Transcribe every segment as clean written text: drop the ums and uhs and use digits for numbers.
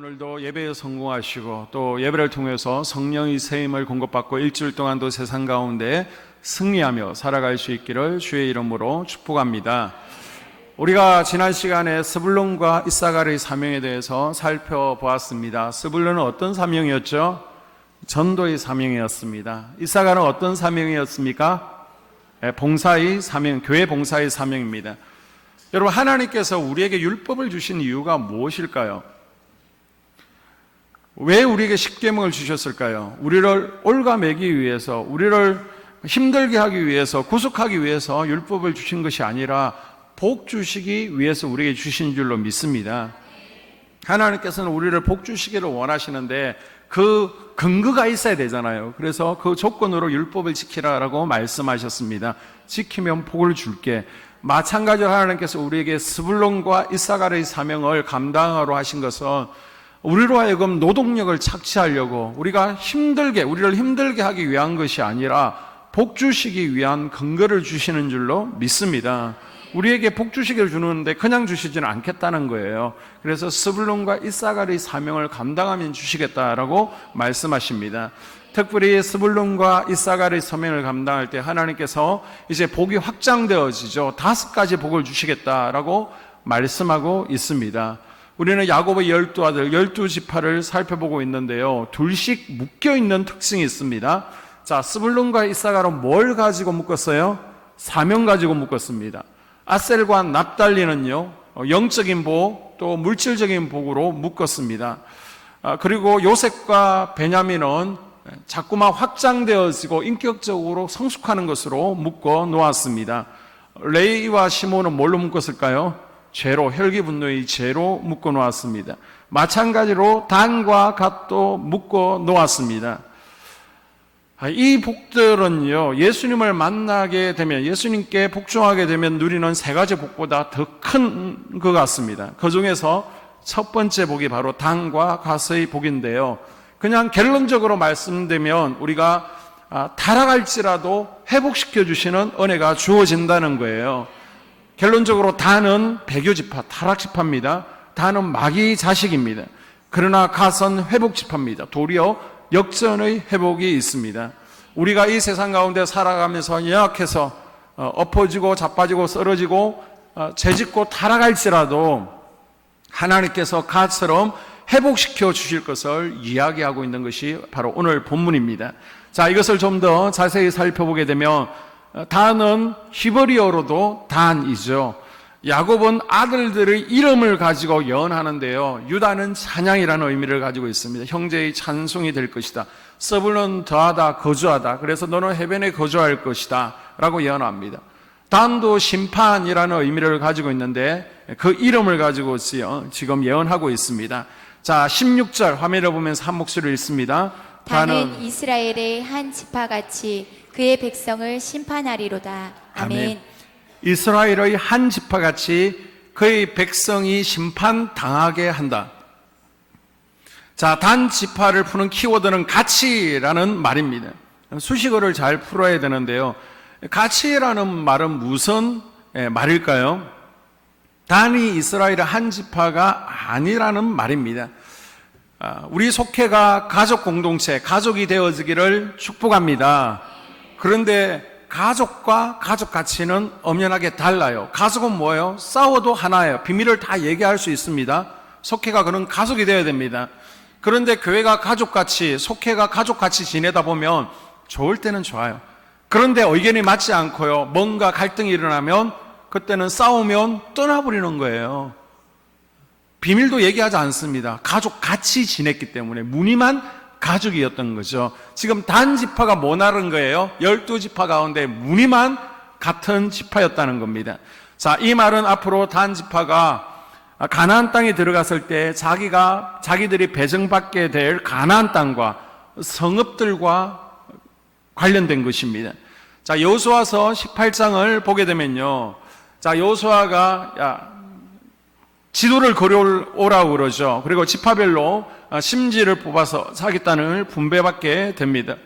오늘도 예배에 성공하시고 또 예배를 통해서 성령의 세임을 공급받고 일주일 동안도 세상 가운데 승리하며 살아갈 수 있기를 주의 이름으로 축복합니다. 우리가 지난 시간에 스불론과 이사갈의 사명에 대해서 살펴보았습니다. 스불론은 어떤 사명이었죠? 전도의 사명이었습니다. 이사갈은 어떤 사명이었습니까? 봉사의 사명, 교회 봉사의 사명입니다. 여러분, 하나님께서 우리에게 율법을 주신 이유가 무엇일까요? 왜 우리에게 십계명을 주셨을까요? 우리를 올가매기 위해서, 우리를 힘들게 하기 위해서, 구속하기 위해서 율법을 주신 것이 아니라 복 주시기 위해서 우리에게 주신 줄로 믿습니다. 하나님께서는 우리를 복 주시기를 원하시는데 그 근거가 있어야 되잖아요. 그래서 그 조건으로 율법을 지키라라고 말씀하셨습니다. 지키면 복을 줄게. 마찬가지로 하나님께서 우리에게 스불론과 이사갈의 사명을 감당하러 하신 것은 우리로 하여금 노동력을 착취하려고 우리를 힘들게 하기 위한 것이 아니라 복 주시기 위한 근거를 주시는 줄로 믿습니다. 우리에게 복 주시기를 주는데 그냥 주시지는 않겠다는 거예요. 그래서 스불론과 이사갈의 사명을 감당하면 주시겠다라고 말씀하십니다. 특별히 스불론과 이사갈의 사명을 감당할 때 하나님께서 이제 복이 확장되어지죠. 5가지 복을 주시겠다라고 말씀하고 있습니다. 우리는 야곱의 12아들, 12지파를 살펴보고 있는데요. 둘씩 묶여있는 특징이 있습니다. 자, 스불론과 이사갈은 뭘 가지고 묶었어요? 사명 가지고 묶었습니다. 아셀과 납달리는요, 영적인 복, 또 물질적인 복으로 묶었습니다. 그리고 요셉과 베냐민은 자꾸만 확장되어지고 인격적으로 성숙하는 것으로 묶어 놓았습니다. 레이와 시몬은 뭘로 묶었을까요? 죄로, 혈기분노의 죄로 묶어 놓았습니다. 마찬가지로 단과 갓도 묶어 놓았습니다. 이 복들은요, 예수님을 만나게 되면, 예수님께 복종하게 되면 누리는 3가지 복보다 더 큰 것 같습니다. 그 중에서 첫 번째 복이 바로 단과 갓의 복인데요. 그냥 결론적으로 말씀드리면 우리가 타락할지라도 회복시켜 주시는 은혜가 주어진다는 거예요. 결론적으로 단은 배교지파, 타락지파입니다. 단은 마귀 자식입니다. 그러나 갓은 회복지파입니다. 도리어 역전의 회복이 있습니다. 우리가 이 세상 가운데 살아가면서 연약해서 엎어지고 자빠지고 쓰러지고 죄짓고 타락할지라도 하나님께서 갓처럼 회복시켜 주실 것을 이야기하고 있는 것이 바로 오늘 본문입니다. 자, 이것을 좀 더 자세히 살펴보게 되면 단은 히브리어로도 단이죠. 야곱은 아들들의 이름을 가지고 예언하는데요. 유다는 찬양이라는 의미를 가지고 있습니다. 형제의 찬송이 될 것이다. 스불론 더하다, 거주하다. 그래서 너는 해변에 거주할 것이다 라고 예언합니다. 단도 심판이라는 의미를 가지고 있는데 그 이름을 가지고 지금 예언하고 있습니다. 자, 16절 화면을 보면서 한 목소리를 읽습니다. 단은 이스라엘의 한 지파같이 그의 백성을 심판하리로다. 아멘. 이스라엘의 한 지파같이 그의 백성이 심판당하게 한다. 자, 단 지파를 푸는 키워드는 가치라는 말입니다. 수식어를 잘 풀어야 되는데요. 가치라는 말은 무슨 말일까요? 단이 이스라엘의 한 지파가 아니라는 말입니다. 우리 속회가 가족 공동체, 가족이 되어지기를 축복합니다. 그런데 가족과 가족 가치는 엄연하게 달라요. 가족은 뭐예요? 싸워도 하나예요. 비밀을 다 얘기할 수 있습니다. 속회가 그런 가족이 되어야 됩니다. 그런데 교회가 가족같이, 속회가 가족같이 지내다 보면 좋을 때는 좋아요. 그런데 의견이 맞지 않고요, 뭔가 갈등이 일어나면 그때는 싸우면 떠나버리는 거예요. 비밀도 얘기하지 않습니다. 가족같이 지냈기 때문에 무늬만 가족이었던 거죠. 지금 단 지파가 뭐 나른 거예요? 12지파 가운데 무늬만 같은 지파였다는 겁니다. 자, 이 말은 앞으로 단 지파가 가나안 땅에 들어갔을 때 자기들이 배정받게 될 가나안 땅과 성읍들과 관련된 것입니다. 자, 여호수아서 18장을 보게 되면요. 자, 여호수아가 지도를 그려오라고 그러죠. 그리고 지파별로 심지를 뽑아서 자기 땅을 분배받게 됩니다.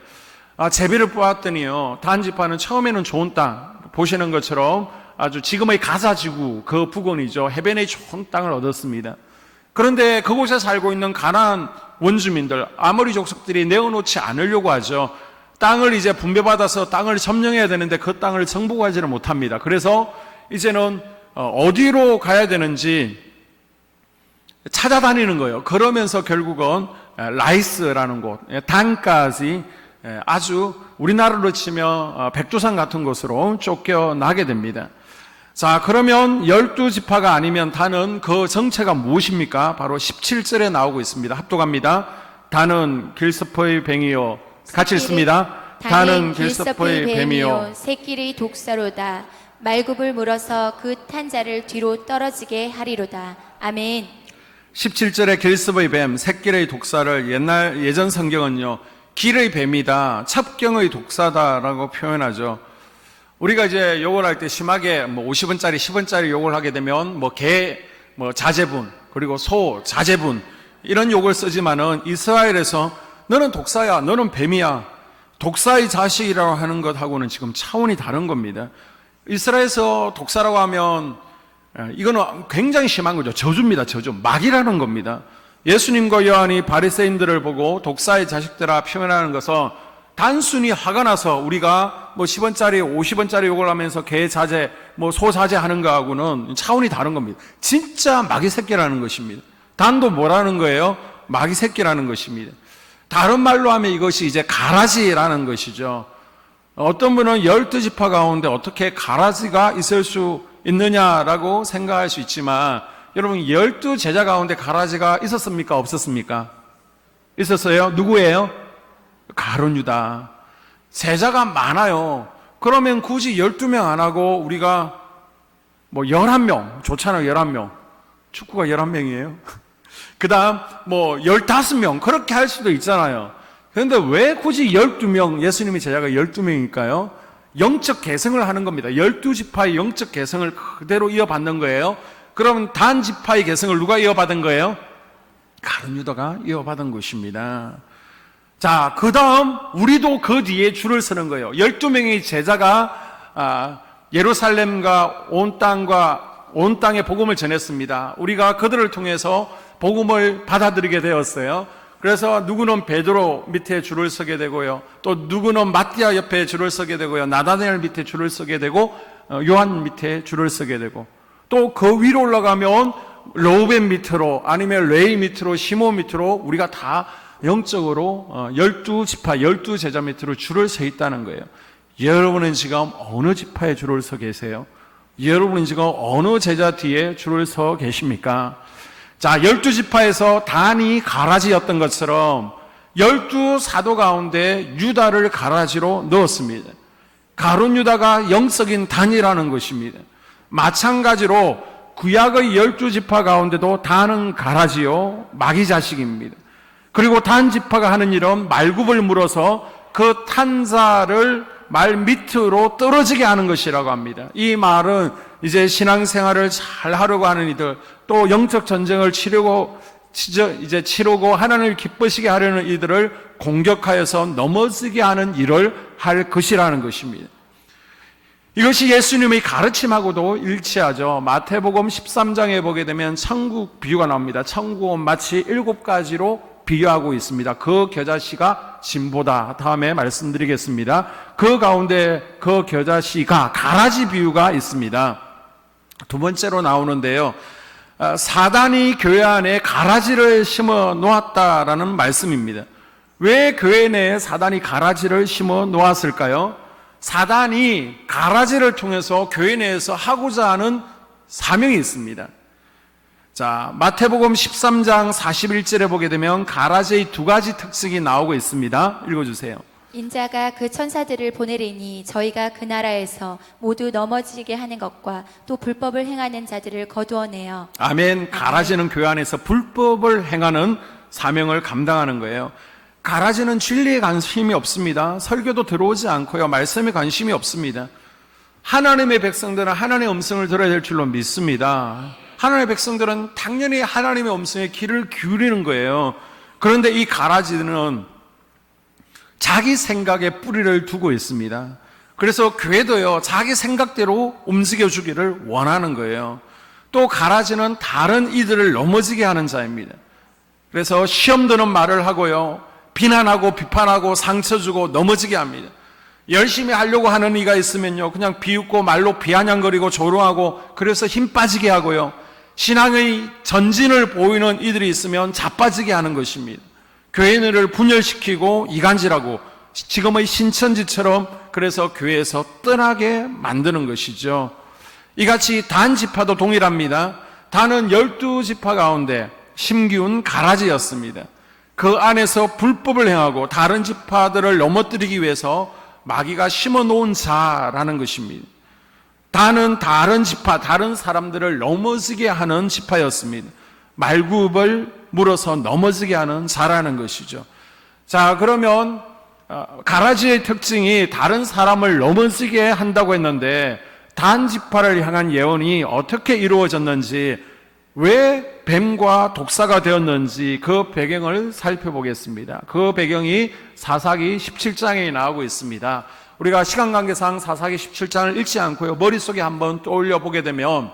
제비를 뽑았더니요, 단 지파는 처음에는 좋은 땅, 보시는 것처럼 아주 지금의 가사지구 그 부근이죠. 해변의 좋은 땅을 얻었습니다. 그런데 그곳에 살고 있는 가나안 원주민들, 아모리 족속들이 내어놓지 않으려고 하죠. 땅을 이제 분배받아서 땅을 점령해야 되는데 그 땅을 정복하지를 못합니다. 그래서 이제는 어디로 가야 되는지 찾아다니는 거예요. 그러면서 결국은 라이스라는 곳, 단까지 아주 우리나라로 치면 백두산 같은 곳으로 쫓겨나게 됩니다. 자, 그러면 12지파가 아니면 단은 그 정체가 무엇입니까? 바로 17절에 나오고 있습니다. 합독합니다. 단은 길스포의 뱀이요. 같이 읽습니다. 단은 길스포의 뱀이요. 새끼의 독사로다. 말굽을 물어서 그 탄자를 뒤로 떨어지게 하리로다. 아멘. 17절에 길스포의 뱀, 새끼의 독사를 예전 성경은요, 길의 뱀이다, 첩경의 독사다라고 표현하죠. 우리가 이제 욕을 할 때 심하게 50원짜리, 10원짜리 욕을 하게 되면 개, 자제분, 그리고 소, 자제분, 이런 욕을 쓰지만은 이스라엘에서 너는 독사야, 너는 뱀이야, 독사의 자식이라고 하는 것하고는 지금 차원이 다른 겁니다. 이스라엘에서 독사라고 하면 이거는 굉장히 심한 거죠. 저주입니다. 저주. 막이라는 겁니다. 예수님과 요한이 바리새인들을 보고 독사의 자식들아 표현하는 것은 단순히 화가 나서 우리가 10원짜리, 50원짜리 욕을 하면서 개 자제, 소 자제 하는 거하고는 차원이 다른 겁니다. 진짜 마귀 새끼라는 것입니다. 단도 뭐라는 거예요? 마귀 새끼라는 것입니다. 다른 말로 하면 이것이 이제 가라지라는 것이죠. 어떤 분은 12지파 가운데 어떻게 가라지가 있을 수 있느냐라고 생각할 수 있지만, 여러분 12제자 가운데 가라지가 있었습니까? 없었습니까? 있었어요? 누구예요? 가룟 유다. 제자가 많아요. 그러면 굳이 12명 안 하고 우리가 11명, 좋잖아요. 11명. 축구가 11명이에요. 그 다음 15명, 그렇게 할 수도 있잖아요. 그런데 왜 굳이 12명, 예수님의 제자가 12명일까요? 영적 계승을 하는 겁니다. 12지파의 영적 계승을 그대로 이어받는 거예요. 그럼 단지파의 계승을 누가 이어받은 거예요? 가룟 유다가 이어받은 것입니다. 자, 그 다음 우리도 그 뒤에 줄을 서는 거예요. 12명의 제자가 예루살렘과 온 땅에 복음을 전했습니다. 우리가 그들을 통해서 복음을 받아들이게 되었어요. 그래서 누구는 베드로 밑에 줄을 서게 되고요, 또 누구는 마띠아 옆에 줄을 서게 되고요, 나다니엘 밑에 줄을 서게 되고, 요한 밑에 줄을 서게 되고, 또 그 위로 올라가면 로벤 밑으로, 아니면 레이 밑으로, 시몬 밑으로 우리가 다 영적으로 12지파, 12제자 밑으로 줄을 서 있다는 거예요. 여러분은 지금 어느 지파에 줄을 서 계세요? 여러분은 지금 어느 제자 뒤에 줄을 서 계십니까? 자, 12지파에서 단이 가라지였던 것처럼 12사도 가운데 유다를 가라지로 넣었습니다. 가룟 유다가 영적인 단이라는 것입니다. 마찬가지로 구약의 12지파 가운데도 단은 가라지요, 마귀 자식입니다. 그리고 단지파가 하는 일은 말굽을 물어서 그 탄자를 말 밑으로 떨어지게 하는 것이라고 합니다. 이 말은 이제 신앙생활을 잘 하려고 하는 이들, 또 영적 전쟁을 치르고 하나님을 기쁘시게 하려는 이들을 공격하여서 넘어지게 하는 일을 할 것이라는 것입니다. 이것이 예수님의 가르침하고도 일치하죠. 마태복음 13장에 보게 되면 천국 비유가 나옵니다. 천국은 마치 7가지로 비유하고 있습니다. 그 겨자씨가 진보다. 다음에 말씀드리겠습니다. 그 가운데 그 겨자씨가 가라지 비유가 있습니다. 두 번째로 나오는데요, 사단이 교회 안에 가라지를 심어 놓았다라는 말씀입니다. 왜 교회 내에 사단이 가라지를 심어 놓았을까요? 사단이 가라지를 통해서 교회 내에서 하고자 하는 사명이 있습니다. 자, 마태복음 13장 41절에 보게 되면 가라지의 2가지 특징이 나오고 있습니다. 읽어주세요. 인자가 그 천사들을 보내리니 저희가 그 나라에서 모두 넘어지게 하는 것과 또 불법을 행하는 자들을 거두어내어. 아멘. 가라지는 교회 안에서 불법을 행하는 사명을 감당하는 거예요. 가라지는 진리에 관심이 없습니다. 설교도 들어오지 않고요, 말씀에 관심이 없습니다. 하나님의 백성들은 하나님의 음성을 들어야 될 줄로 믿습니다. 하나님의 백성들은 당연히 하나님의 음성에 귀를 기울이는 거예요. 그런데 이 가라지는 자기 생각에 뿌리를 두고 있습니다. 그래서 교회도요, 자기 생각대로 움직여주기를 원하는 거예요. 또 가라지는 다른 이들을 넘어지게 하는 자입니다. 그래서 시험 드는 말을 하고요, 비난하고 비판하고 상처 주고 넘어지게 합니다. 열심히 하려고 하는 이가 있으면요, 그냥 비웃고 말로 비아냥거리고 조롱하고, 그래서 힘 빠지게 하고요, 신앙의 전진을 보이는 이들이 있으면 자빠지게 하는 것입니다. 교회를 분열시키고 이간질하고 지금의 신천지처럼, 그래서 교회에서 떠나게 만드는 것이죠. 이같이 단 지파도 동일합니다. 단은 12지파 가운데 심기운 가라지였습니다. 그 안에서 불법을 행하고 다른 지파들을 넘어뜨리기 위해서 마귀가 심어놓은 자라는 것입니다. 단은 다른 지파, 다른 사람들을 넘어지게 하는 지파였습니다. 말굽을 물어서 넘어지게 하는 자라는 것이죠. 자, 그러면 가라지의 특징이 다른 사람을 넘어지게 한다고 했는데, 단 지파를 향한 예언이 어떻게 이루어졌는지, 왜 뱀과 독사가 되었는지 그 배경을 살펴보겠습니다. 그 배경이 사사기 17장에 나오고 있습니다. 우리가 시간 관계상 사사기 17장을 읽지 않고요, 머릿속에 한번 떠올려 보게 되면,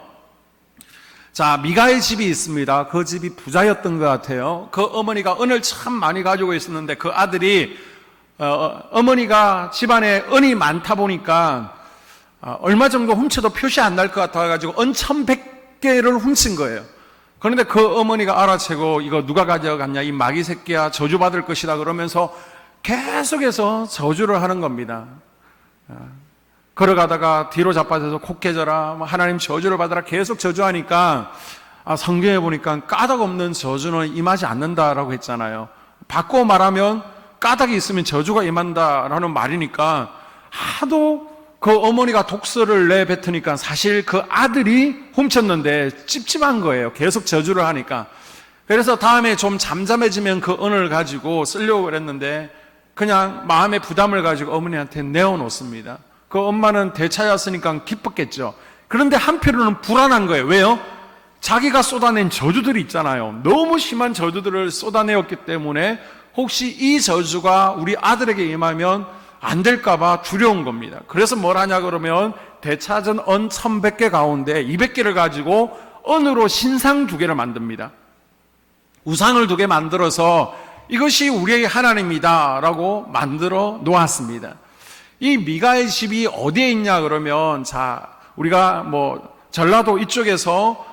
자, 미가의 집이 있습니다. 그 집이 부자였던 것 같아요. 그 어머니가 은을 참 많이 가지고 있었는데, 그 아들이 어머니가 집안에 은이 많다 보니까 얼마 정도 훔쳐도 표시 안 날 것 같아가지고 은 1100개를 훔친 거예요. 그런데 그 어머니가 알아채고, 이거 누가 가져갔냐, 이 마귀 새끼야, 저주받을 것이다 그러면서 계속해서 저주를 하는 겁니다. 걸어가다가 뒤로 자빠져서 코 깨져라, 하나님 저주를 받아라, 계속 저주하니까, 성경에 보니까 까닭 없는 저주는 임하지 않는다라고 했잖아요. 바꿔 말하면 까닭이 있으면 저주가 임한다라는 말이니까, 하도 그 어머니가 독서를 내뱉으니까 사실 그 아들이 훔쳤는데 찝찝한 거예요. 계속 저주를 하니까. 그래서 다음에 좀 잠잠해지면 그 은을 가지고 쓰려고 그랬는데, 그냥 마음의 부담을 가지고 어머니한테 내어놓습니다. 그 엄마는 대차였으니까 기뻤겠죠. 그런데 한편으로는 불안한 거예요. 왜요? 자기가 쏟아낸 저주들이 있잖아요. 너무 심한 저주들을 쏟아내었기 때문에 혹시 이 저주가 우리 아들에게 임하면 안 될까봐 두려운 겁니다. 그래서 뭘 하냐 그러면, 대차전 은 1100개 가운데 200개를 가지고 은으로 신상 2개를 만듭니다. 우상을 2개 만들어서 이것이 우리의 하나님이다 라고 만들어 놓았습니다. 이 미가의 집이 어디에 있냐 그러면, 자, 우리가 전라도 이쪽에서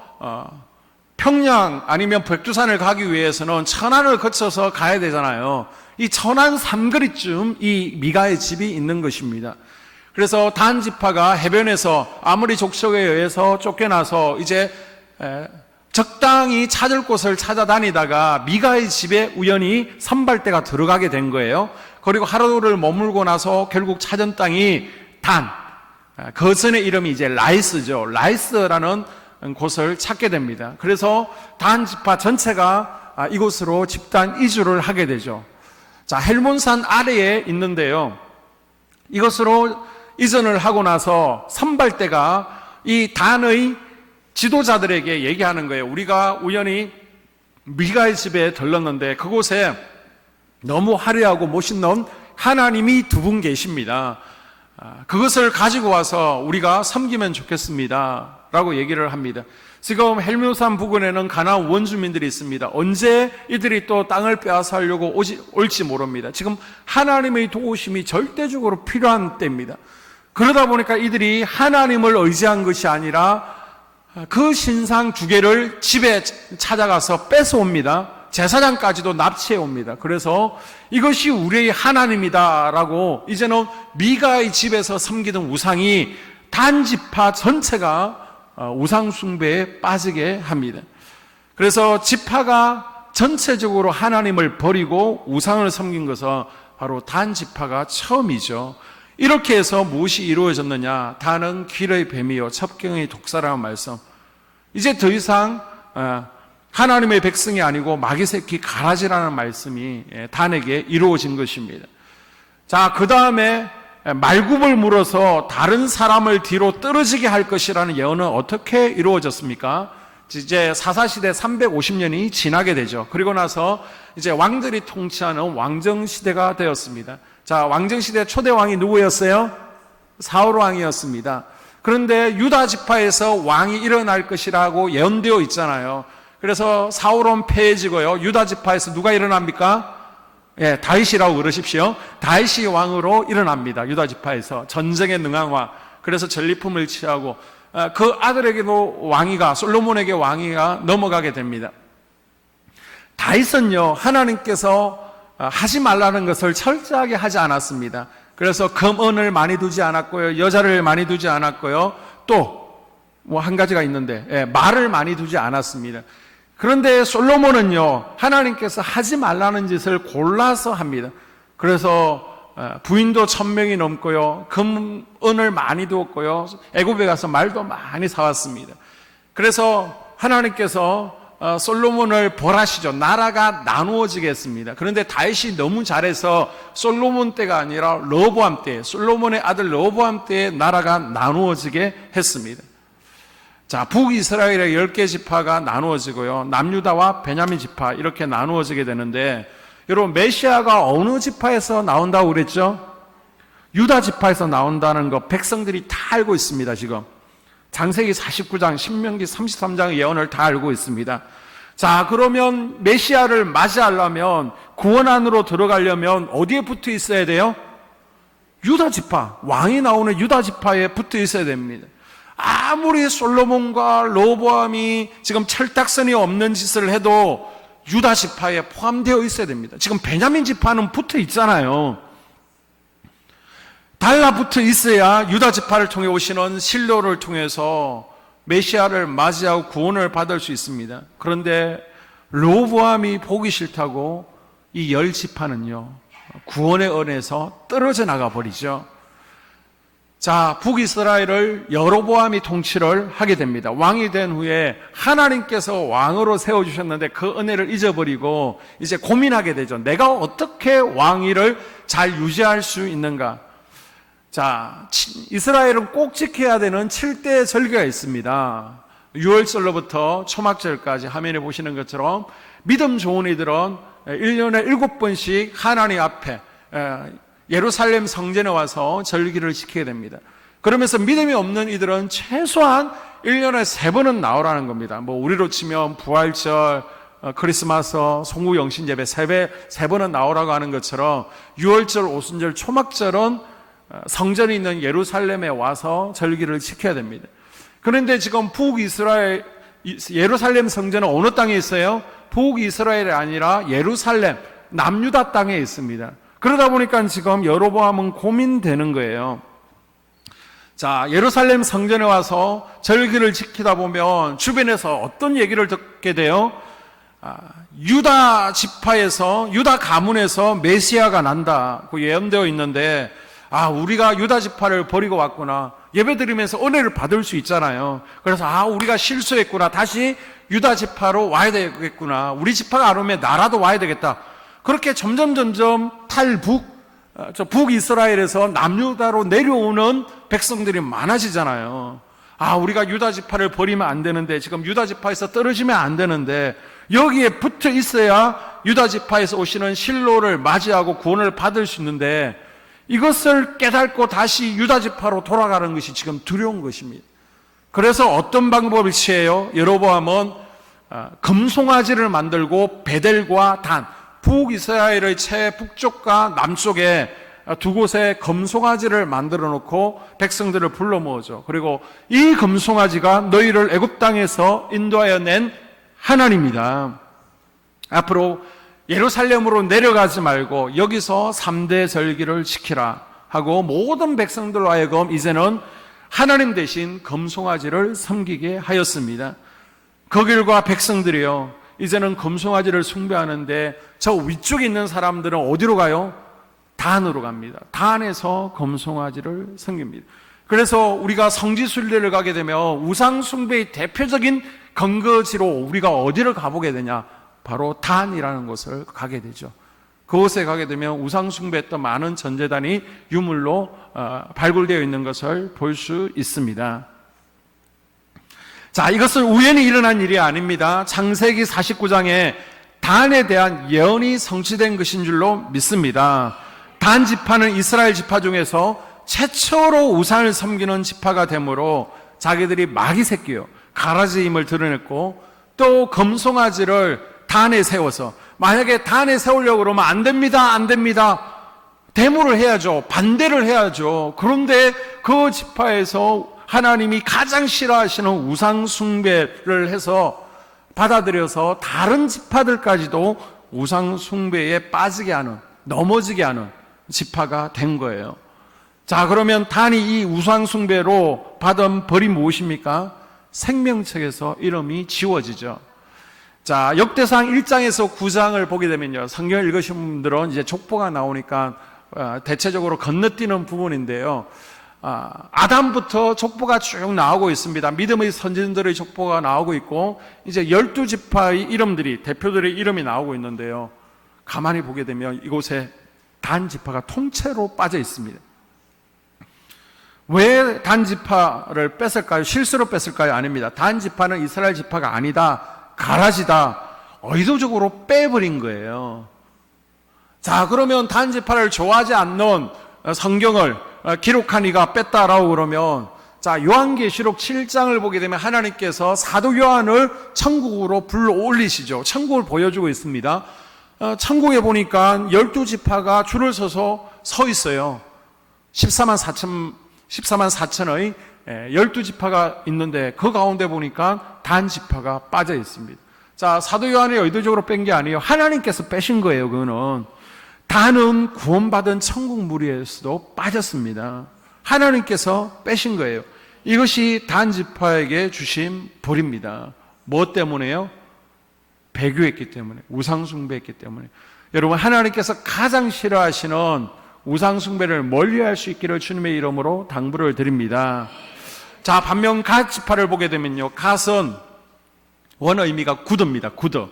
평양 아니면 백두산을 가기 위해서는 천안을 거쳐서 가야 되잖아요. 이 천안 삼거리쯤 이 미가의 집이 있는 것입니다. 그래서 단 지파가 해변에서 아무리 족속에 의해서 쫓겨나서 이제 적당히 찾을 곳을 찾아다니다가 미가의 집에 우연히 선발대가 들어가게 된 거예요. 그리고 하루를 머물고 나서 결국 찾은 땅이 단, 거선의 이름이 이제 라이스죠. 라이스라는 곳을 찾게 됩니다. 그래서 단 지파 전체가 이곳으로 집단 이주를 하게 되죠. 자, 헬몬산 아래에 있는데요, 이것으로 이전을 하고 나서 선발대가 이 단의 지도자들에게 얘기하는 거예요. 우리가 우연히 미가의 집에 들렀는데 그곳에 너무 화려하고 멋있는 하나님이 2분 계십니다. 그것을 가지고 와서 우리가 섬기면 좋겠습니다 라고 얘기를 합니다. 지금 헬무산 부근에는 가나안 원주민들이 있습니다. 언제 이들이 또 땅을 빼앗으려고 올지 모릅니다. 지금 하나님의 도우심이 절대적으로 필요한 때입니다. 그러다 보니까 이들이 하나님을 의지한 것이 아니라 그 신상 2개를 집에 찾아가서 뺏어옵니다. 제사장까지도 납치해 옵니다. 그래서 이것이 우리의 하나님이다 라고, 이제는 미가의 집에서 섬기던 우상이 단 지파 전체가 우상 숭배에 빠지게 합니다. 그래서 지파가 전체적으로 하나님을 버리고 우상을 섬긴 것은 바로 단 지파가 처음이죠. 이렇게 해서 무엇이 이루어졌느냐? 단은 길의 뱀이요 첩경의 독사라는 말씀. 이제 더 이상 하나님의 백성이 아니고 마귀 새끼 가라지라는 말씀이 단에게 이루어진 것입니다. 자, 그 다음에 말굽을 물어서 다른 사람을 뒤로 떨어지게 할 것이라는 예언은 어떻게 이루어졌습니까? 이제 사사시대 350년이 지나게 되죠. 그리고 나서 이제 왕들이 통치하는 왕정시대가 되었습니다. 자, 왕정시대 초대 왕이 누구였어요? 사울 왕이었습니다. 그런데 유다 지파에서 왕이 일어날 것이라고 예언되어 있잖아요. 그래서 사울은 패해지고요. 유다 지파에서 누가 일어납니까? 예, 다윗이라고 그러십시오. 다윗이 왕으로 일어납니다. 유다 지파에서 전쟁에 능한 왕. 그래서 전리품을 취하고 그 아들에게도 왕위가, 솔로몬에게 왕위가 넘어가게 됩니다. 다윗은요, 하나님께서 하지 말라는 것을 철저하게 하지 않았습니다. 그래서 금은을 많이 두지 않았고요, 여자를 많이 두지 않았고요, 또 뭐 한 가지가 있는데 말을 많이 두지 않았습니다. 그런데 솔로몬은요, 하나님께서 하지 말라는 짓을 골라서 합니다. 그래서 부인도 1000명이 넘고요, 금은을 많이 두었고요, 애굽에 가서 말도 많이 사왔습니다. 그래서 하나님께서 솔로몬을 벌하시죠. 나라가 나누어지게 했습니다. 그런데 다윗이 너무 잘해서 솔로몬 때가 아니라 르호보암 때, 솔로몬의 아들 르호보암 때에 나라가 나누어지게 했습니다. 자, 북이스라엘의 10개 지파가 나누어지고요, 남유다와 베냐민 지파 이렇게 나누어지게 되는데, 여러분 메시아가 어느 지파에서 나온다고 그랬죠? 유다 지파에서 나온다는 거 백성들이 다 알고 있습니다. 지금 창세기 49장, 신명기 33장의 예언을 다 알고 있습니다. 자, 그러면 메시아를 맞이하려면, 구원 안으로 들어가려면 어디에 붙어 있어야 돼요? 유다 지파, 왕이 나오는 유다 지파에 붙어 있어야 됩니다. 아무리 솔로몬과 르호보암이 지금 철딱선이 없는 짓을 해도 유다 지파에 포함되어 있어야 됩니다. 지금 베냐민 지파는 붙어 있잖아요. 달라붙어 있어야 유다 지파를 통해 오시는 실로를 통해서 메시아를 맞이하고 구원을 받을 수 있습니다. 그런데 르호보암이 보기 싫다고 이 10지파는요, 구원의 은혜에서 떨어져 나가 버리죠. 자, 북이스라엘을 여로보암이 통치를 하게 됩니다. 왕이 된 후에 하나님께서 왕으로 세워주셨는데 그 은혜를 잊어버리고 이제 고민하게 되죠. 내가 어떻게 왕위를 잘 유지할 수 있는가? 자, 이스라엘은 꼭 지켜야 되는 7대 절기가 있습니다. 6월절로부터 초막절까지 화면에 보시는 것처럼 믿음 좋은 이들은 1년에 7번씩 하나님 앞에 예루살렘 성전에 와서 절기를 지키게 됩니다. 그러면서 믿음이 없는 이들은 최소한 1년에 3번은 나오라는 겁니다. 뭐 우리로 치면 부활절, 크리스마스, 송구영신예배 3번은 나오라고 하는 것처럼 6월절, 오순절, 초막절은 성전이 있는 예루살렘에 와서 절기를 지켜야 됩니다. 그런데 지금 북이스라엘, 예루살렘 성전은 어느 땅에 있어요? 북이스라엘이 아니라 예루살렘, 남유다 땅에 있습니다. 그러다 보니까 지금 여로보암은 고민되는 거예요. 자, 예루살렘 성전에 와서 절기를 지키다 보면 주변에서 어떤 얘기를 듣게 돼요? 유다 지파에서, 유다 가문에서 메시아가 난다고 예언되어 있는데, 우리가 유다 지파를 버리고 왔구나. 예배드리면서 은혜를 받을 수 있잖아요. 그래서 우리가 실수했구나. 다시 유다 지파로 와야 되겠구나. 우리 지파가 안 오면 나라도 와야 되겠다. 그렇게 점점 북이스라엘에서 남유다로 내려오는 백성들이 많아지잖아요. 우리가 유다 지파를 버리면 안 되는데, 지금 유다 지파에서 떨어지면 안 되는데, 여기에 붙어 있어야 유다 지파에서 오시는 실로를 맞이하고 구원을 받을 수 있는데, 이것을 깨닫고 다시 유다 지파로 돌아가는 것이 지금 두려운 것입니다. 그래서 어떤 방법을 취해요? 여로보암은 금송아지를 만들고 베델과 단, 북이스라엘의 최북쪽과 남쪽에 두 곳에 금송아지를 만들어 놓고 백성들을 불러 모으죠. 그리고 이 금송아지가 너희를 애굽 땅에서 인도하여 낸 하나님이다. 앞으로 예루살렘으로 내려가지 말고 여기서 3대 절기를 지키라 하고 모든 백성들로 하여금 이제는 하나님 대신 금송아지를 섬기게 하였습니다. 그 결과 백성들이요, 이제는 금송아지를 숭배하는데 저 위쪽에 있는 사람들은 어디로 가요? 단으로 갑니다. 단에서 금송아지를 섬깁니다. 그래서 우리가 성지순례를 가게 되면 우상숭배의 대표적인 근거지로 우리가 어디를 가보게 되냐? 바로 단이라는 곳을 가게 되죠. 그곳에 가게 되면 우상숭배했던 많은 전제단이 유물로 발굴되어 있는 것을 볼 수 있습니다. 자, 이것은 우연히 일어난 일이 아닙니다. 창세기 49장에 단에 대한 예언이 성취된 것인 줄로 믿습니다. 단 지파는 이스라엘 지파 중에서 최초로 우상을 섬기는 지파가 되므로 자기들이 마귀 새끼요 가라지 힘을 드러냈고, 또 금송아지를 단에 세워서, 만약에 단에 세우려고 그러면 안 됩니다, 안 됩니다, 데모를 해야죠, 반대를 해야죠. 그런데 그 지파에서 하나님이 가장 싫어하시는 우상 숭배를 해서 받아들여서 다른 지파들까지도 우상 숭배에 빠지게 하는, 넘어지게 하는 지파가 된 거예요. 자, 그러면 단이 이 우상 숭배로 받은 벌이 무엇입니까? 생명책에서 이름이 지워지죠. 자, 역대상 1장에서 9장을 보게 되면요, 성경을 읽으신 분들은 이제 족보가 나오니까 대체적으로 건너뛰는 부분인데요, 아담부터 족보가 쭉 나오고 있습니다. 믿음의 선진들의 족보가 나오고 있고, 이제 12지파의 이름들이, 대표들의 이름이 나오고 있는데요, 가만히 보게 되면 이곳에 단 지파가 통째로 빠져 있습니다. 왜 단 지파를 뺐을까요? 실수로 뺐을까요? 아닙니다. 단 지파는 이스라엘 지파가 아니다, 가라지다, 의도적으로 빼버린 거예요. 자, 그러면 단 지파를 좋아하지 않는 성경을 기록한 이가 뺐다라고 그러면, 자, 요한계시록 7장을 보게 되면 하나님께서 사도 요한을 천국으로 불러 올리시죠. 천국을 보여주고 있습니다. 천국에 보니까 12지파가 줄을 서서 서 있어요. 14만 4천의 12지파가 있는데 그 가운데 보니까 단 지파가 빠져 있습니다. 자, 사도 요한이 의도적으로 뺀 게 아니에요. 하나님께서 빼신 거예요. 그거는 단은 구원받은 천국 무리에서도 빠졌습니다. 하나님께서 빼신 거예요. 이것이 단 지파에게 주신 벌입니다. 뭐 때문에요? 배교했기 때문에, 우상숭배했기 때문에. 여러분, 하나님께서 가장 싫어하시는 우상숭배를 멀리할 수 있기를 주님의 이름으로 당부를 드립니다. 자, 반면 갓 지파를 보게 되면요, 갓은 원 의미가 구드입니다. 구드.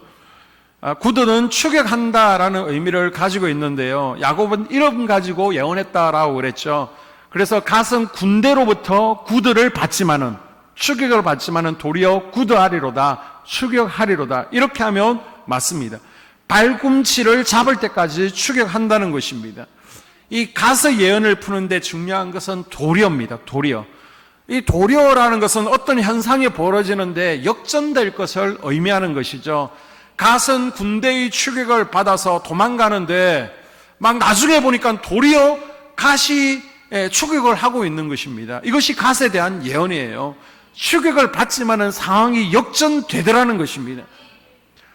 구드는 추격한다라는 의미를 가지고 있는데요, 야곱은 이름 가지고 예언했다라고 그랬죠. 그래서 갓은 군대로부터 구드를 받지만은, 추격을 받지만은 도리어 구드하리로다, 추격하리로다, 이렇게 하면 맞습니다. 발꿈치를 잡을 때까지 추격한다는 것입니다. 이 갓의 예언을 푸는데 중요한 것은 도리어입니다. 도리어. 이 도리어라는 것은 어떤 현상이 벌어지는데 역전될 것을 의미하는 것이죠. 갓은 군대의 추격을 받아서 도망가는데 막 나중에 보니까 도리어 갓이 추격을 하고 있는 것입니다. 이것이 갓에 대한 예언이에요. 추격을 받지만은 상황이 역전되더라는 것입니다.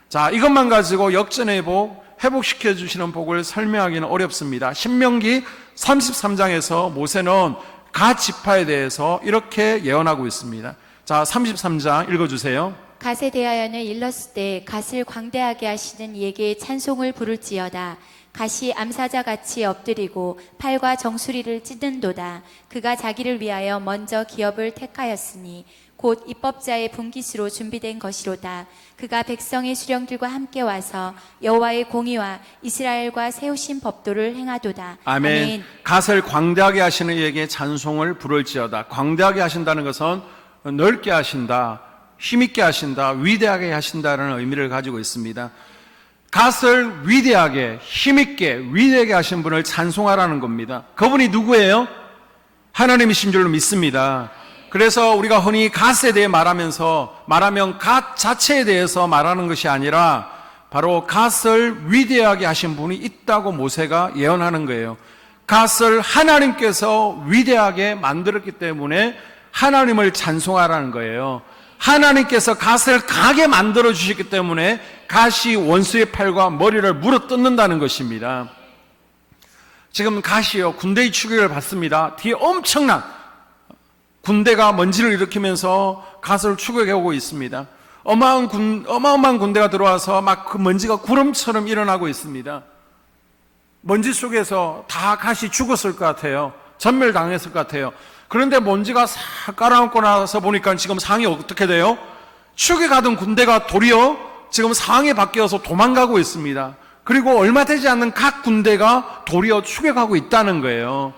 자, 이것만 가지고 역전의 복, 회복시켜 주시는 복을 설명하기는 어렵습니다. 신명기 33장에서 모세는 갓 지파에 대해서 이렇게 예언하고 있습니다. 자, 33장 읽어주세요. 갓에 대하여는 일렀을 때 갓을 광대하게 하시는 이에게 찬송을 부를지어다. 갓이 암사자같이 엎드리고 팔과 정수리를 찢는도다. 그가 자기를 위하여 먼저 기업을 택하였으니 곧 입법자의 분깃으로 준비된 것이로다. 그가 백성의 수령들과 함께 와서 여호와의 공의와 이스라엘과 세우신 법도를 행하도다. 아멘. 갓을 광대하게 하시는 이에게 찬송을 부를지어다. 광대하게 하신다는 것은 넓게 하신다, 힘있게 하신다, 위대하게 하신다는 의미를 가지고 있습니다. 갓을 위대하게, 힘있게, 위대하게 하신 분을 찬송하라는 겁니다. 그분이 누구예요? 하나님이신 줄로 믿습니다. 그래서 우리가 흔히 갓에 대해 말하면 갓 자체에 대해서 말하는 것이 아니라 바로 갓을 위대하게 하신 분이 있다고 모세가 예언하는 거예요. 갓을 하나님께서 위대하게 만들었기 때문에 하나님을 찬송하라는 거예요. 하나님께서 갓을 강하게 만들어 주셨기 때문에 갓이 원수의 팔과 머리를 물어뜯는다는 것입니다. 지금 갓이요, 군대의 추격을 받습니다. 뒤에 엄청난 군대가 먼지를 일으키면서 갓을 추격해 오고 있습니다. 어마어마한 군대가 들어와서 막 그 먼지가 구름처럼 일어나고 있습니다. 먼지 속에서 다 갓이 죽었을 것 같아요. 전멸당했을 것 같아요. 그런데 먼지가 싹 깔아앉고 나서 보니까 지금 상황이 어떻게 돼요? 추격하던 군대가 도리어 지금 상황이 바뀌어서 도망가고 있습니다. 그리고 얼마 되지 않는 각 군대가 도리어 추격하고 있다는 거예요.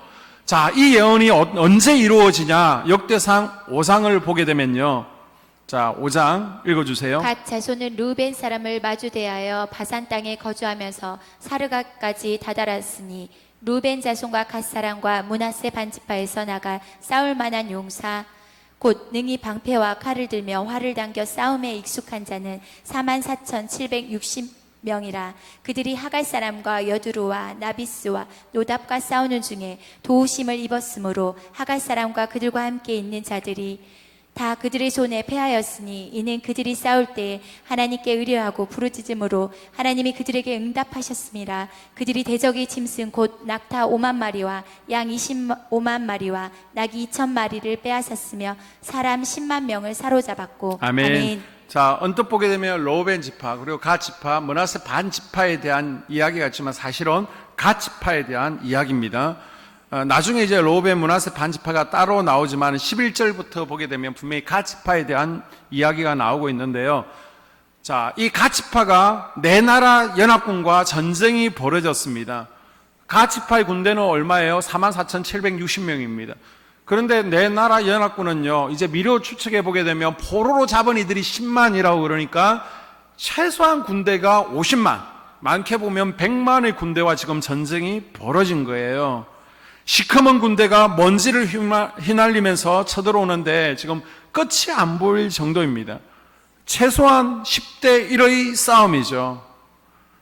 자, 이 예언이 언제 이루어지냐? 역대상 5장을 보게 되면요. 자, 5장 읽어주세요. 갓 자손은 루벤 사람을 마주 대하여 바산 땅에 거주하면서 사르가까지 다다랐으니 루벤 자손과 갓 사람과 므낫세 반지파에서 나가 싸울 만한 용사 곧 능히 방패와 칼을 들며 활을 당겨 싸움에 익숙한 자는 44,760명이라. 그들이 하갈 사람과 여두루와 나비스와 노답과 싸우는 중에 도우심을 입었으므로 하갈 사람과 그들과 함께 있는 자들이 다 그들의 손에 패하였으니 이는 그들이 싸울 때 하나님께 의뢰하고 부르짖음으로 하나님이 그들에게 응답하셨습니다. 그들이 대적의 짐승 곧 낙타 5만 마리와 양 25만 마리와 낙이 2천 마리를 빼앗았으며 사람 10만 명을 사로잡았고. 아멘. 자, 언뜻 보게 되면 로벤 지파 그리고 갓 지파, 므낫세 반 지파에 대한 이야기 같지만 사실은 갓 지파에 대한 이야기입니다. 나중에 이제 로벤, 므낫세 반 지파가 따로 나오지만 11절부터 보게 되면 분명히 갓 지파에 대한 이야기가 나오고 있는데요. 자, 이 갓 지파가 네 나라 연합군과 전쟁이 벌어졌습니다. 갓 지파의 군대는 얼마예요? 44,760명입니다. 그런데 네 나라 연합군은요, 이제 미래로 추측해 보게 되면 포로로 잡은 이들이 10만이라고 그러니까 최소한 군대가 50만, 많게 보면 100만의 군대와 지금 전쟁이 벌어진 거예요. 시커먼 군대가 먼지를 휘날리면서 쳐들어오는데 지금 끝이 안 보일 정도입니다. 최소한 10대 1의 싸움이죠.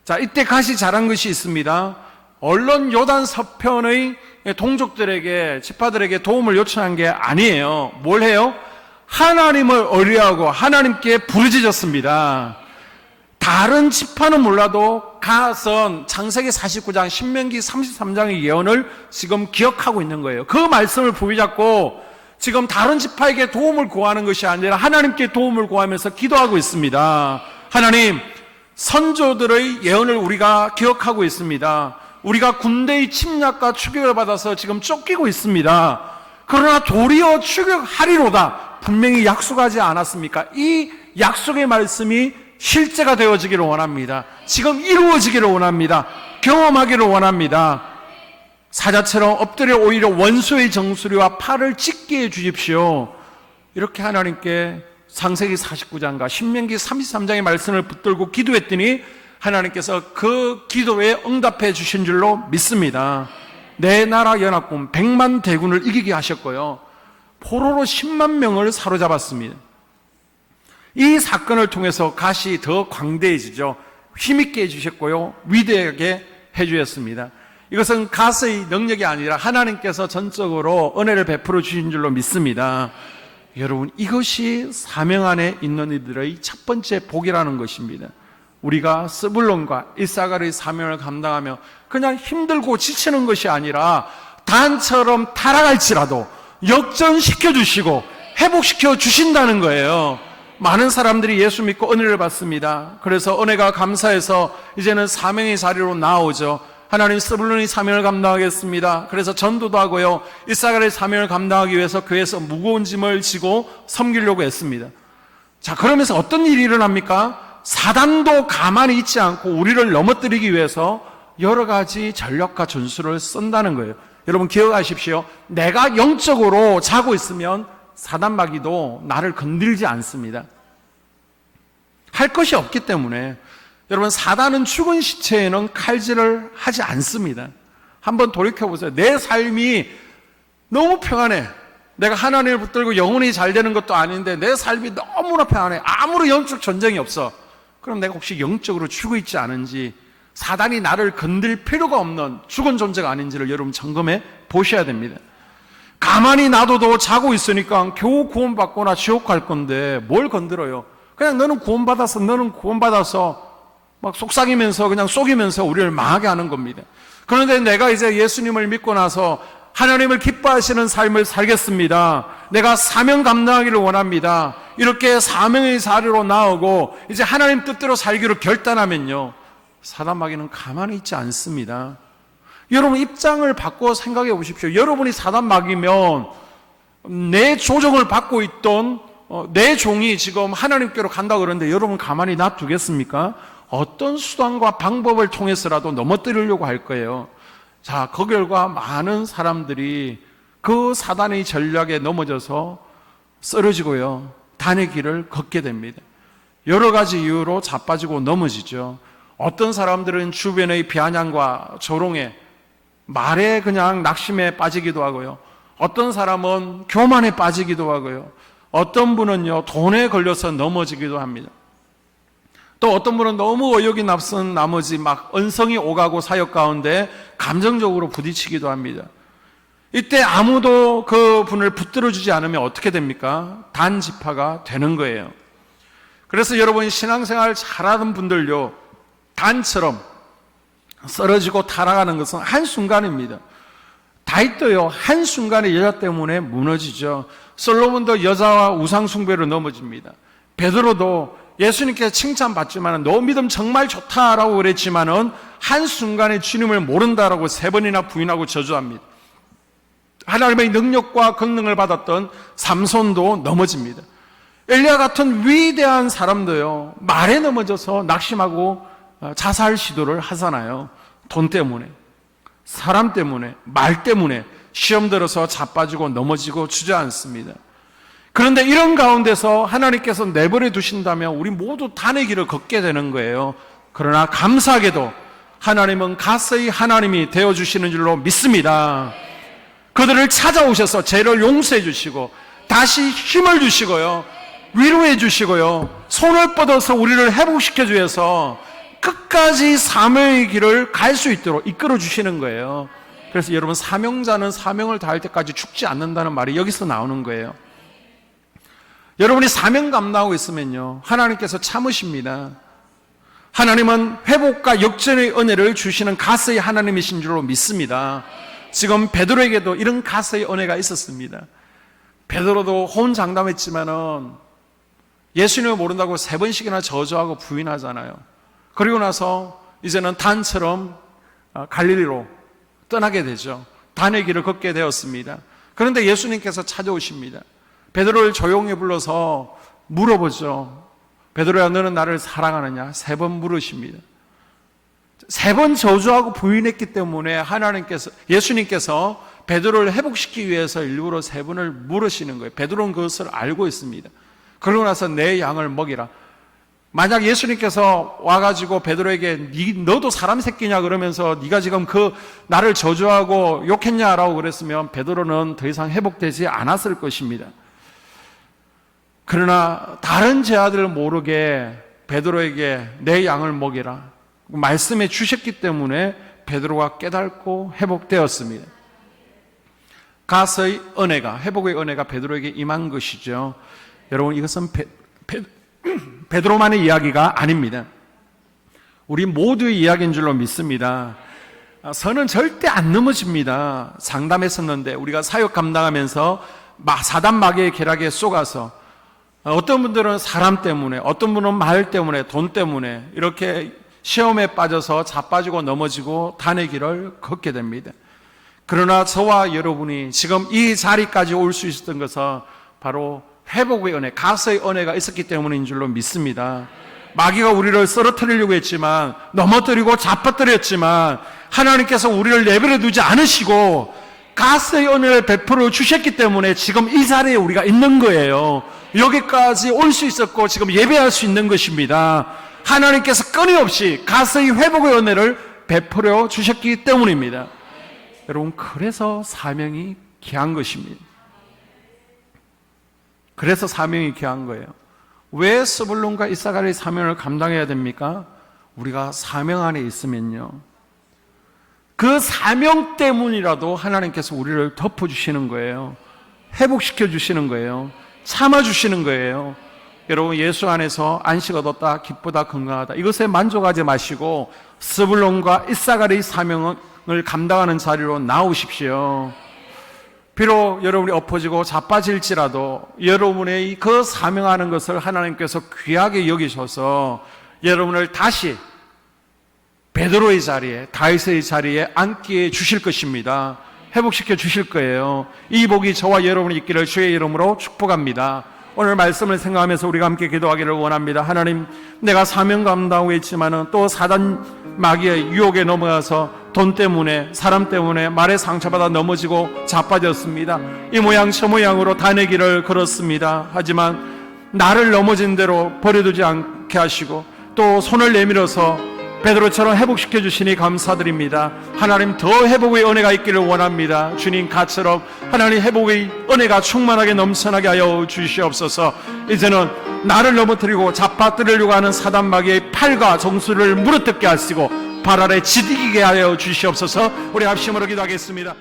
자, 이때 갓이 잘한 것이 있습니다. 얼른 요단 서편의 동족들에게, 지파들에게 도움을 요청한 게 아니에요. 뭘 해요? 하나님을 의뢰하고 하나님께 부르짖었습니다. 다른 지파는 몰라도 갓은 창세기 49장, 신명기 33장의 예언을 지금 기억하고 있는 거예요. 그 말씀을 부여잡고 지금 다른 지파에게 도움을 구하는 것이 아니라 하나님께 도움을 구하면서 기도하고 있습니다. 하나님, 선조들의 예언을 우리가 기억하고 있습니다. 우리가 군대의 침략과 추격을 받아서 지금 쫓기고 있습니다. 그러나 도리어 추격하리로다 분명히 약속하지 않았습니까? 이 약속의 말씀이 실제가 되어지기를 원합니다. 지금 이루어지기를 원합니다. 경험하기를 원합니다. 사자처럼 엎드려 오히려 원수의 정수리와 팔을 찢게 해주십시오. 이렇게 하나님께 창세기 49장과 신명기 33장의 말씀을 붙들고 기도했더니 하나님께서 그 기도에 응답해 주신 줄로 믿습니다. 네 나라 연합군 100만 대군을 이기게 하셨고요, 포로로 10만 명을 사로잡았습니다. 이 사건을 통해서 갓이 더 광대해지죠. 힘있게 해주셨고요, 위대하게 해주셨습니다. 이것은 갓의 능력이 아니라 하나님께서 전적으로 은혜를 베풀어 주신 줄로 믿습니다. 여러분, 이것이 사명 안에 있는 이들의 첫 번째 복이라는 것입니다. 우리가 스불론과 이사갈의 사명을 감당하며 그냥 힘들고 지치는 것이 아니라 단처럼 타락할지라도 역전시켜 주시고 회복시켜 주신다는 거예요. 많은 사람들이 예수 믿고 은혜를 받습니다. 그래서 은혜가 감사해서 이제는 사명의 자리로 나오죠. 하나님, 스불론이 사명을 감당하겠습니다. 그래서 전도도 하고요, 이사갈의 사명을 감당하기 위해서 교회에서 무거운 짐을 지고 섬기려고 했습니다. 자, 그러면서 어떤 일이 일어납니까? 사단도 가만히 있지 않고 우리를 넘어뜨리기 위해서 여러 가지 전략과 전술을 쓴다는 거예요. 여러분 기억하십시오. 내가 영적으로 자고 있으면 사단 마귀도 나를 건들지 않습니다. 할 것이 없기 때문에. 여러분, 사단은 죽은 시체에는 칼질을 하지 않습니다. 한번 돌이켜보세요. 내 삶이 너무 평안해. 내가 하나님을 붙들고 영혼이 잘 되는 것도 아닌데 내 삶이 너무나 평안해. 아무런 영적 전쟁이 없어. 그럼 내가 혹시 영적으로 죽어 있지 않은지, 사단이 나를 건들 필요가 없는 죽은 존재가 아닌지를 여러분 점검해 보셔야 됩니다. 가만히 놔둬도 자고 있으니까 겨우 구원받거나 지옥 갈 건데 뭘 건드려요? 그냥 너는 구원받아서 막 속삭이면서 그냥 속이면서 우리를 망하게 하는 겁니다. 그런데 내가 이제 예수님을 믿고 나서 하나님을 기뻐하시는 삶을 살겠습니다. 내가 사명 감당하기를 원합니다. 이렇게 사명의 자리로 나오고 이제 하나님 뜻대로 살기로 결단하면요, 사단 마귀는 가만히 있지 않습니다. 여러분 입장을 바꿔 생각해 보십시오. 여러분이 사단 마귀면 내 조정을 받고 있던 내 종이 지금 하나님께로 간다 그러는데 여러분 가만히 놔두겠습니까? 어떤 수단과 방법을 통해서라도 넘어뜨리려고 할 거예요. 자, 그 결과 많은 사람들이 그 사단의 전략에 넘어져서 쓰러지고요, 단의 길을 걷게 됩니다. 여러 가지 이유로 자빠지고 넘어지죠. 어떤 사람들은 주변의 비아냥과 조롱에 말에 그냥 낙심에 빠지기도 하고요. 어떤 사람은 교만에 빠지기도 하고요. 어떤 분은요, 돈에 걸려서 넘어지기도 합니다. 또 어떤 분은 너무 어욕이 앞선 나머지 막 언성이 오가고 사역 가운데 감정적으로 부딪히기도 합니다. 이때 아무도 그 분을 붙들어주지 않으면 어떻게 됩니까? 단지파가 되는 거예요. 그래서 여러분이 신앙생활 잘하는 분들요, 단처럼 쓰러지고 타락하는 것은 한순간입니다. 다윗도요, 한순간에 여자 때문에 무너지죠. 솔로몬도 여자와 우상숭배로 넘어집니다. 베드로도 예수님께 칭찬받지만 너 믿음 정말 좋다라고 그랬지만은 한순간에 주님을 모른다라고 3번이나 부인하고 저주합니다. 하나님의 능력과 권능을 받았던 삼손도 넘어집니다. 엘리야 같은 위대한 사람도요, 말에 넘어져서 낙심하고 자살 시도를 하잖아요. 돈 때문에, 사람 때문에, 말 때문에 시험 들어서 자빠지고 넘어지고 주저앉습니다. 그런데 이런 가운데서 하나님께서 내버려 두신다면 우리 모두 단의 길을 걷게 되는 거예요. 그러나 감사하게도 하나님은 가서히 하나님이 되어주시는 줄로 믿습니다. 그들을 찾아오셔서 죄를 용서해 주시고 다시 힘을 주시고요, 위로해 주시고요, 손을 뻗어서 우리를 회복시켜 주셔서 끝까지 사명의 길을 갈 수 있도록 이끌어 주시는 거예요. 그래서 여러분, 사명자는 사명을 다할 때까지 죽지 않는다는 말이 여기서 나오는 거예요. 여러분이 사명 감당하고 있으면요, 하나님께서 참으십니다. 하나님은 회복과 역전의 은혜를 주시는 가스의 하나님이신 줄로 믿습니다. 지금 베드로에게도 이런 가스의 은혜가 있었습니다. 베드로도 호언장담했지만은 예수님을 모른다고 3번씩이나 저주하고 부인하잖아요. 그리고 나서 이제는 단처럼 갈릴리로 떠나게 되죠. 단의 길을 걷게 되었습니다. 그런데 예수님께서 찾아오십니다. 베드로를 조용히 불러서 물어보죠. 베드로야, 너는 나를 사랑하느냐? 3번 물으십니다. 3번 저주하고 부인했기 때문에 예수님께서 베드로를 회복시키기 위해서 일부러 3번을 물으시는 거예요. 베드로는 그것을 알고 있습니다. 그러고 나서 내 양을 먹이라. 만약 예수님께서 와가지고 베드로에게 너도 사람 새끼냐 그러면서 네가 지금 나를 저주하고 욕했냐라고 그랬으면 베드로는 더 이상 회복되지 않았을 것입니다. 그러나 다른 제자들 모르게 베드로에게 내 양을 먹이라 말씀해 주셨기 때문에 베드로가 깨닫고 회복되었습니다. 가서의 은혜가, 회복의 은혜가 베드로에게 임한 것이죠. 여러분, 이것은 베드로만의 이야기가 아닙니다. 우리 모두의 이야기인 줄로 믿습니다. 선은 절대 안 넘어집니다. 상담했었는데 우리가 사역 감당하면서 사단 마귀의 계략에 속아서 어떤 분들은 사람 때문에, 어떤 분은 말 때문에, 돈 때문에 이렇게 시험에 빠져서 자빠지고 넘어지고 단의 길을 걷게 됩니다. 그러나 저와 여러분이 지금 이 자리까지 올 수 있었던 것은 바로 회복의 은혜, 가서의 은혜가 있었기 때문인 줄로 믿습니다. 마귀가 우리를 쓰러뜨리려고 했지만, 넘어뜨리고 잡아뜨렸지만 하나님께서 우리를 내버려 두지 않으시고 가서의 은혜를 베풀어 주셨기 때문에 지금 이 자리에 우리가 있는 거예요. 여기까지 올 수 있었고 지금 예배할 수 있는 것입니다. 하나님께서 끊임없이 가서의 회복의 은혜를 베풀어 주셨기 때문입니다. 여러분, 그래서 사명이 귀한 것입니다. 그래서 사명이 귀한 거예요. 왜 스불론과 이사갈의 사명을 감당해야 됩니까? 우리가 사명 안에 있으면요, 그 사명 때문이라도 하나님께서 우리를 덮어주시는 거예요. 회복시켜 주시는 거예요. 참아주시는 거예요. 여러분, 예수 안에서 안식 얻었다, 기쁘다, 건강하다, 이것에 만족하지 마시고 스불론과 이사갈의 사명을 감당하는 자리로 나오십시오. 비록 여러분이 엎어지고 자빠질지라도 여러분의 그 사명하는 것을 하나님께서 귀하게 여기셔서 여러분을 다시 베드로의 자리에, 다윗의 자리에 앉게 주실 것입니다. 회복시켜 주실 거예요. 이 복이 저와 여러분이 있기를 주의 이름으로 축복합니다. 오늘 말씀을 생각하면서 우리가 함께 기도하기를 원합니다. 하나님, 내가 사명 감당하고 있지만은 또 사단 마귀의 유혹에 넘어가서 돈 때문에, 사람 때문에 말에 상처받아 넘어지고 자빠졌습니다. 이 모양 저 모양으로 단의 길을 걸었습니다. 하지만 나를 넘어진 대로 버려두지 않게 하시고 또 손을 내밀어서 베드로처럼 회복시켜 주시니 감사드립니다. 하나님 더 회복의 은혜가 있기를 원합니다. 주님 같처럼 하나님 회복의 은혜가 충만하게 넘쳐나게 하여 주시옵소서. 이제는 나를 넘어뜨리고 잡아뜨리려고 하는 사단마귀의 팔과 정수를 물어뜯게 하시고 발 아래 지디게 하여 주시옵소서. 우리 합심으로 기도하겠습니다.